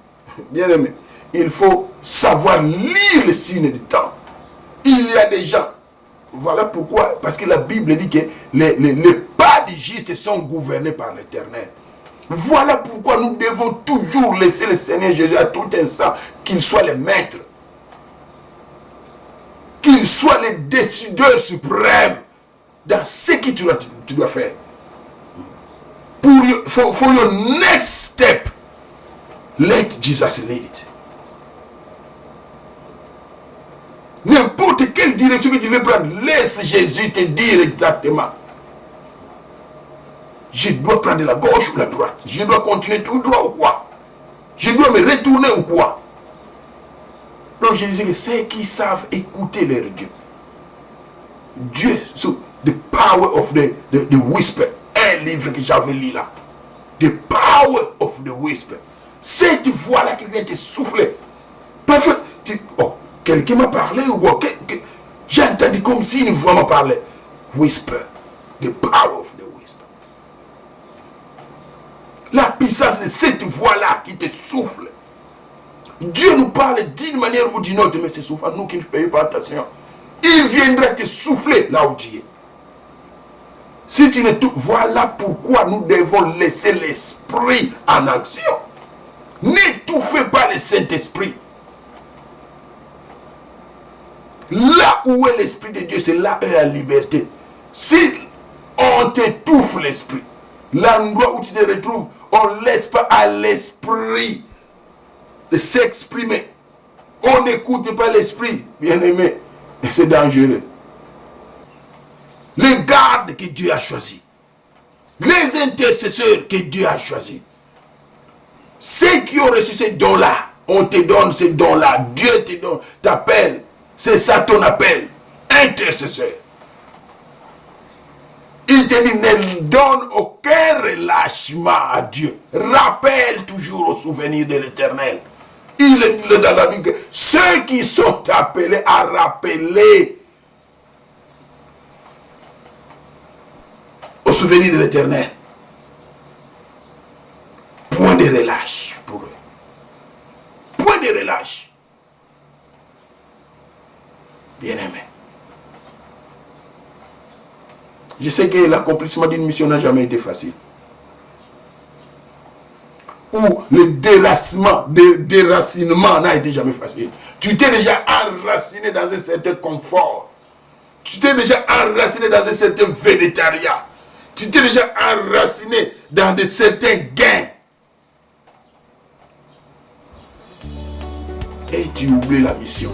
bien aimé, il faut savoir lire les signes du temps. Il y a des gens. Voilà pourquoi. Parce que la Bible dit que les pas des justes sont gouvernés par l'Éternel. Voilà pourquoi nous devons toujours laisser le Seigneur Jésus à tout instant, qu'il soit le maître, qu'il soit le décideur suprême dans ce que tu dois faire. For your next step, let Jesus lead it. N'importe quelle direction que tu veux prendre, laisse Jésus te dire exactement. Je dois prendre la gauche ou la droite. Je dois continuer tout droit ou quoi? Je dois me retourner ou quoi? Donc je disais que ceux qui savent écouter leur Dieu. Dieu, so, the power of the whisper. Un livre que j'avais lu là. The power of the whisper. Cette voix-là qui vient te souffler. Parfois, quelqu'un m'a parlé ou quoi? J'ai entendu comme si une voix m'a parlé. Whisper. The power of the whisper. La puissance de cette voix-là qui te souffle. Dieu nous parle d'une manière ou d'une autre, mais c'est souvent nous qui ne payons pas attention. Il viendra te souffler là où tu es. Si tu ne voilà pourquoi nous devons laisser l'esprit en action. N'étouffez pas le Saint-Esprit. Là où est l'Esprit de Dieu, c'est là où est la liberté. Si on t'étouffe l'esprit, l'endroit où tu te retrouves, on ne laisse pas à l'esprit de s'exprimer. On n'écoute pas l'esprit, bien aimé. Et c'est dangereux. Les gardes que Dieu a choisis, les intercesseurs que Dieu a choisis, ceux qui ont reçu ces dons-là, on te donne ces dons-là, Dieu te donne, t'appelle, c'est ça ton appel, intercesseur. Il te dit, ne donne aucun relâchement à Dieu. Rappelle toujours au souvenir de l'Éternel. Il est dans la Bible que ceux qui sont appelés à rappeler souvenir de l'Éternel. Point de relâche pour eux. Point de relâche. Bien-aimé. Je sais que l'accomplissement d'une mission n'a jamais été facile. Ou le déracinement n'a été jamais facile. Tu t'es déjà enraciné dans un certain confort. Tu t'es déjà enraciné dans un certain végétariat. Tu t'es déjà enraciné dans de certains gains. Et tu oublies la mission.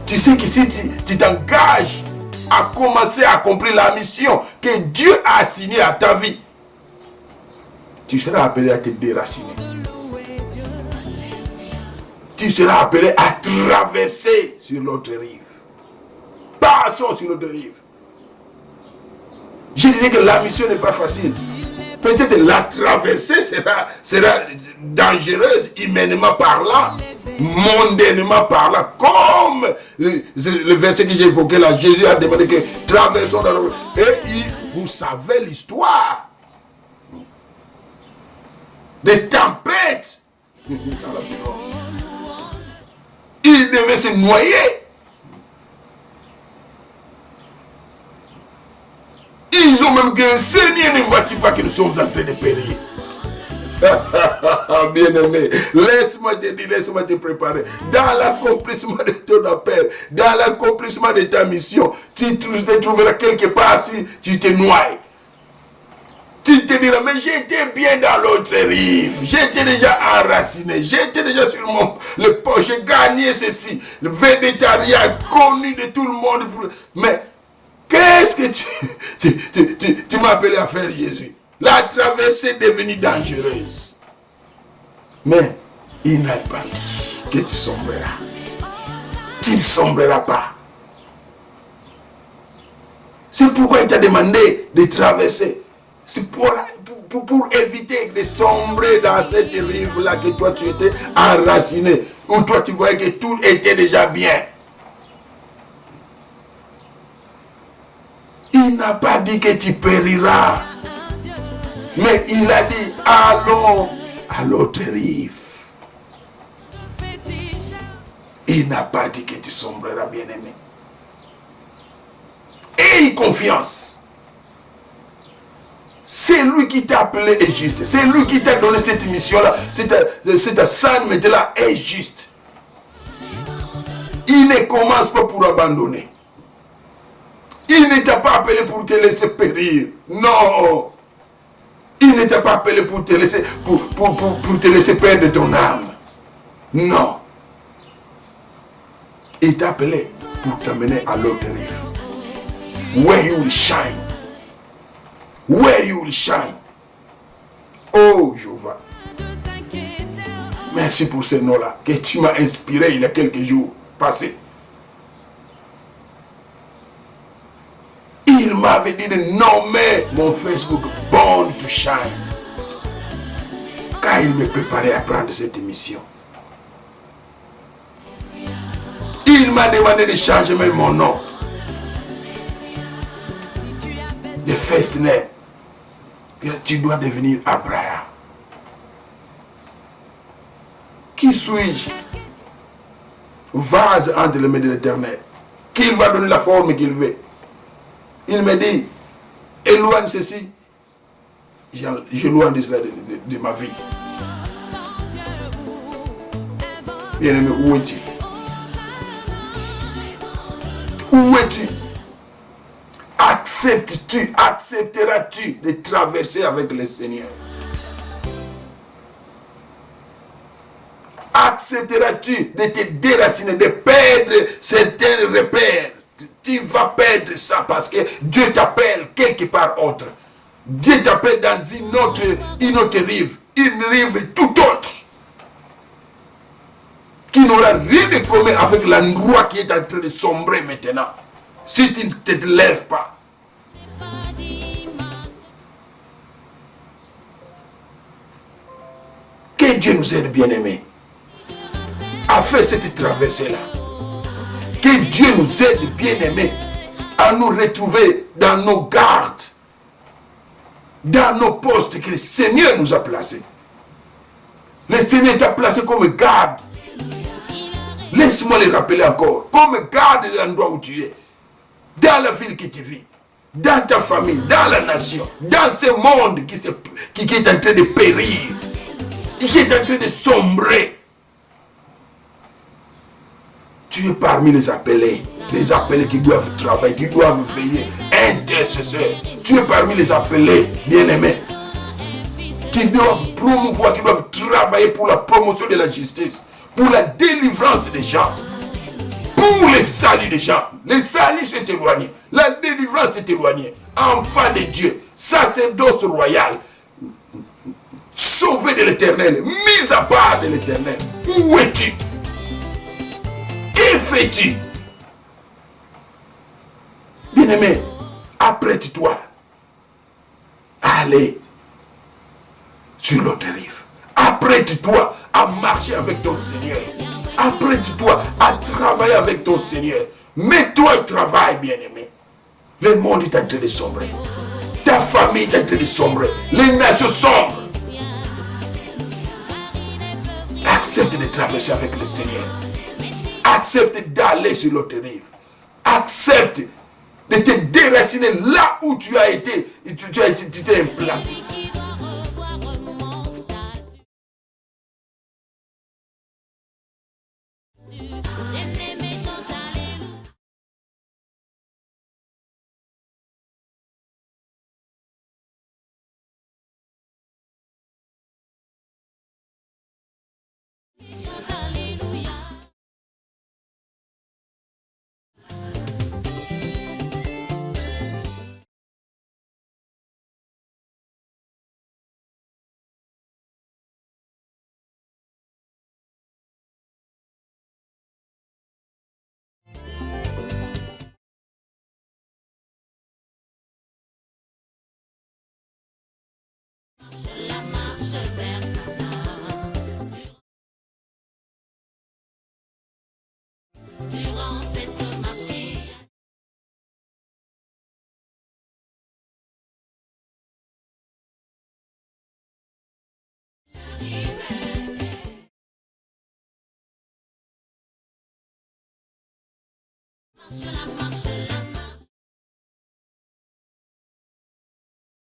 Tu sais que si tu t'engages à commencer à accomplir la mission que Dieu a assignée à ta vie, tu seras appelé à te déraciner. Tu seras appelé à traverser sur l'autre rive. Passons sur l'autre rive. Je disais que la mission n'est pas facile. Peut-être la traversée sera dangereuse, humainement parlant, mondainement parlant. Comme le verset que j'ai évoqué là, Jésus a demandé que traversons dans le... Et vous savez l'histoire. Des tempêtes. Il devait se noyer. Ils ont même dit, Seigneur, ne vois-tu pas que nous sommes en train de périr? Bien-aimé, laisse-moi te dire, laisse-moi te préparer. Dans l'accomplissement de ton appel, dans l'accomplissement de ta mission, tu te trouveras quelque part si tu te noies. Tu te diras, mais j'étais bien dans l'autre rive. J'étais déjà enraciné. J'étais déjà sur le poste. J'ai gagné ceci. Le végétarien connu de tout le monde. Mais qu'est-ce que tu m'as appelé à faire, Jésus? La traversée est devenue dangereuse. Mais il n'a pas dit que tu sombreras. Tu ne sombreras pas. C'est pourquoi il t'a demandé de traverser. C'est pour éviter de sombrer dans cette rive-là que toi tu étais enraciné. Où toi tu voyais que tout était déjà bien. Il n'a pas dit que tu périras. Mais il a dit, allons à l'autre rive. Il n'a pas dit que tu sombreras, bien-aimé. Aie confiance. C'est lui qui t'a appelé est juste. C'est lui qui t'a donné cette mission-là. Cette assignment-là est juste. Il ne commence pas pour abandonner. Il ne t'a pas appelé pour te laisser périr. Non. Il ne t'a pas appelé pour te laisser, pour te laisser perdre ton âme. Non. Il t'a appelé pour t'amener à l'autre rive. Where you will shine. Where you will shine. Oh, Jéhovah. Merci pour ces noms-là que tu m'as inspiré il y a quelques jours passés. Il m'avait dit de nommer mon Facebook Born to Shine. Car il me préparait à prendre cette émission. Il m'a demandé de changer même mon nom. De first name. Tu dois devenir Abraham. Qui suis-je? Vase entre les mains de l'Éternel. Qu'il va donner la forme qu'il veut. Il me dit, éloigne ceci. J'éloigne cela de ma vie. Bien-aimé, où es-tu? Où es-tu? Accepteras-tu de traverser avec le Seigneur? Accepteras-tu de te déraciner, de perdre certains repères? Tu vas perdre ça parce que Dieu t'appelle quelque part autre. Dieu t'appelle dans une autre rive, une rive tout autre, qui n'aura rien de commun avec l'endroit qui est en train de sombrer maintenant. Si tu ne te lèves pas. Que Dieu nous aide, bien-aimés, à faire cette traversée-là. Que Dieu nous aide, bien-aimés, à nous retrouver dans nos gardes, dans nos postes que le Seigneur nous a placés. Le Seigneur t'a placé comme garde. Laisse-moi le rappeler encore. Comme garde de l'endroit où tu es. Dans la ville que tu vis. Dans ta famille. Dans la nation. Dans ce monde qui est en train de périr. Qui est en train de sombrer. Tu es parmi les appelés qui doivent travailler, qui doivent veiller. Intercesseur. Tu es parmi les appelés, bien-aimés, qui doivent promouvoir, qui doivent travailler pour la promotion de la justice, pour la délivrance des gens, pour le salut des gens. Le salut s'est éloigné, la délivrance s'est éloignée. Enfant de Dieu, sacerdoce royal, sauvé de l'Éternel, mis à part de l'Éternel. Où es-tu? Que fais-tu? Bien-aimé, apprête-toi à aller sur l'autre rive. Apprête-toi à marcher avec ton Seigneur. Apprête-toi à travailler avec ton Seigneur. Mets-toi au travail, bien-aimé. Le monde est en train de sombrer. Ta famille est en train de sombrer. Les nations sombrent. Accepte de traverser avec le Seigneur. Accepte d'aller sur l'autre rive. Accepte de te déraciner là où tu as été et tu t'es implanté. Sur la main.